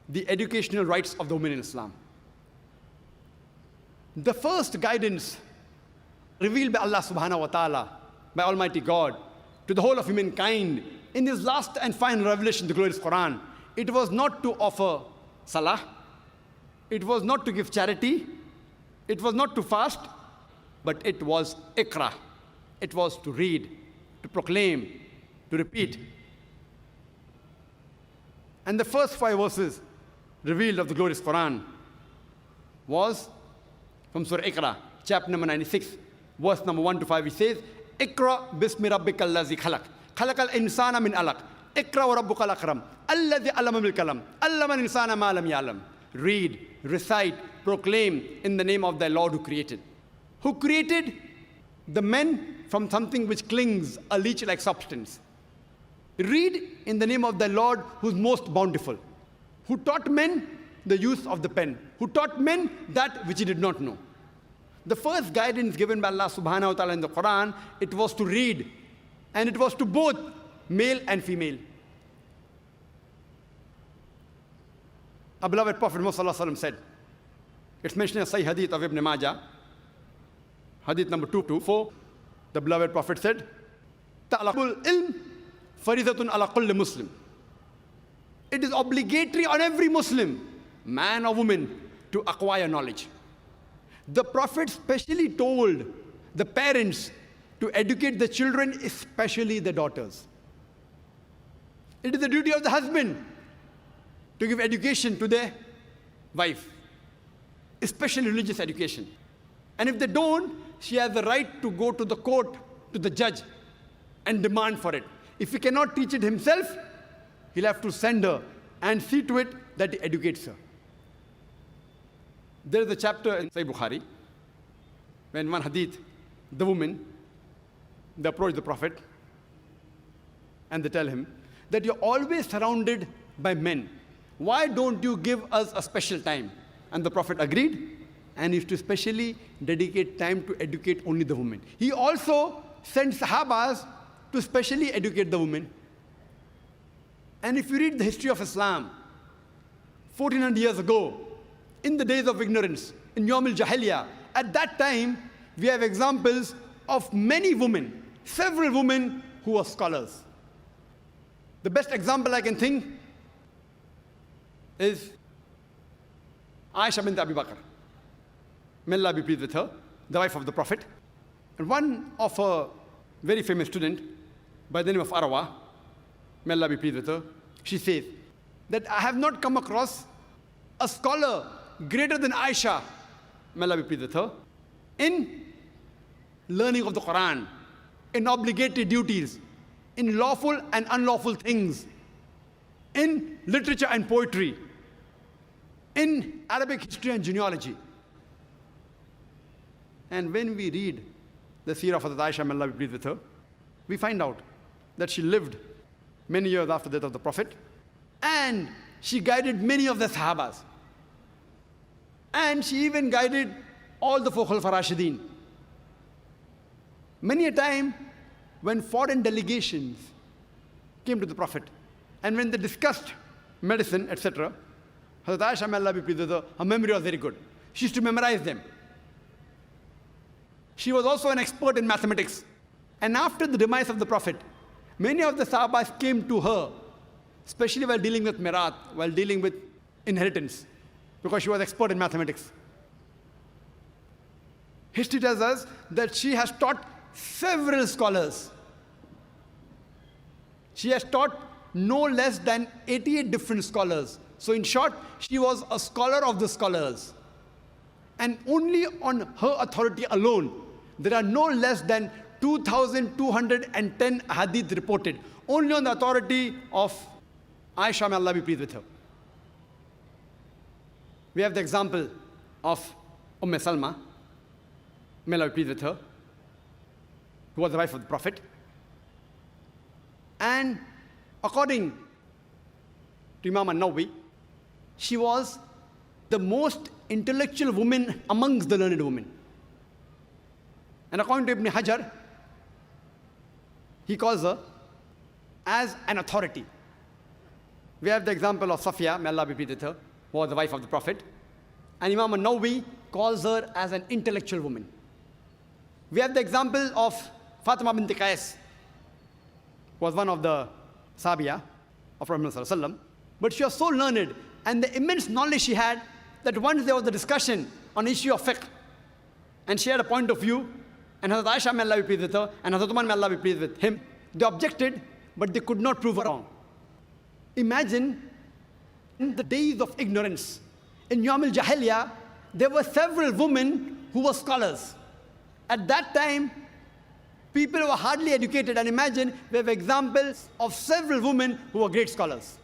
the educational rights of the women in Islam. The first guidance revealed by Allah subhanahu wa ta'ala, by Almighty God, to the whole of humankind in His last and final revelation, the glorious Quran, it was not to offer salah, it was not to give charity, it was not to fast, but it was ikra. It was to read, to proclaim, to repeat. And the first 5 verses revealed of the glorious Quran was from Surah Iqra, chapter number 96, verse number 1 to 5. It says, Iqra bismi rabbika allazi khalaq, khalaqal insana min alaq, Iqra wa rabbukal akram, alladhi allama bil kalam, allama al insana ma lam ya'lam. Read, recite, proclaim in the name of thy Lord who created. Who created the men from something which clings, a leech-like substance. Read in the name of the Lord who is most bountiful, who taught men the use of the pen, who taught men that which he did not know. The first guidance given by Allah subhanahu wa ta'ala in the Quran, it was to read, and it was to both male and female. Our beloved Prophet Muhammad said, it's mentioned in Sahih Hadith of Ibn Majah, Hadith number 224, the beloved Prophet said, Ta'laqul ilm faridatun ala kulli Muslim. It is obligatory on every Muslim, man or woman, to acquire knowledge. The Prophet specially told the parents to educate the children, especially the daughters. It is the duty of the husband to give education to their wife, especially religious education. And if they don't, she has the right to go to the court, to the judge, and demand for it. If he cannot teach it himself, he'll have to send her and see to it that he educates her. There is a chapter in Sahih Bukhari, when one hadith, the woman, they approach the Prophet, and they tell him that you're always surrounded by men. Why don't you give us a special time? And the Prophet agreed, and he used to specially dedicate time to educate only the women. He also sent Sahabas to specially educate the women. And if you read the history of Islam, 1400 years ago, in the days of ignorance, in Yawm al-Jahiliyyah, at that time, we have examples of many women, several women who were scholars. The best example I can think is Aisha bint Abi Bakr. May Allah be pleased with her, the wife of the Prophet. And one of her very famous student, by the name of Arwa, may Allah be pleased with her, she says that I have not come across a scholar greater than Aisha, may Allah be pleased with her, in learning of the Quran, in obligatory duties, in lawful and unlawful things, in literature and poetry, in Arabic history and genealogy. And when we read the seerah of Hazrat Aisha, may Allah be pleased with her, we find out that she lived many years after the death of the Prophet, and she guided many of the Sahabas. And she even guided all the 4 Khulafa Rashideen. Many a time, when foreign delegations came to the Prophet, and when they discussed medicine, etc., Hazrat Aisha, may Allah be pleased with her, her memory was very good. She used to memorize them. She was also an expert in mathematics. And after the demise of the Prophet, many of the Sahabas came to her, especially while dealing with Mirath, while dealing with inheritance, because she was expert in mathematics. History tells us that she has taught several scholars. She has taught no less than 88 different scholars. So in short, she was a scholar of the scholars. And only on her authority alone, there are no less than 2,210 hadith reported. Only on the authority of Aisha, may Allah be pleased with her. We have the example of Salma, may Allah be pleased with her, who was the wife of the Prophet. And according to Imam an-Nawawi, she was the most intellectual woman amongst the learned women. And according to Ibn Hajar, he calls her as an authority. We have the example of Safiya, may Allah be pleased with her, who was the wife of the Prophet. And Imam an-Nawawi calls her as an intellectual woman. We have the example of Fatima bint Qais, who was one of the Sahabiya of Prophet ﷺ. But she was so learned, and the immense knowledge she had, that once there was a discussion on issue of fiqh, and she had a point of view, and Hazrat Aisha, may Allah be pleased with her, and Hazrat Umar, may Allah be pleased with him, they objected, but they could not prove her wrong. Imagine in the days of ignorance, in Yawm al-Jahiliyyah, there were several women who were scholars. At that time, people were hardly educated, and imagine we have examples of several women who were great scholars.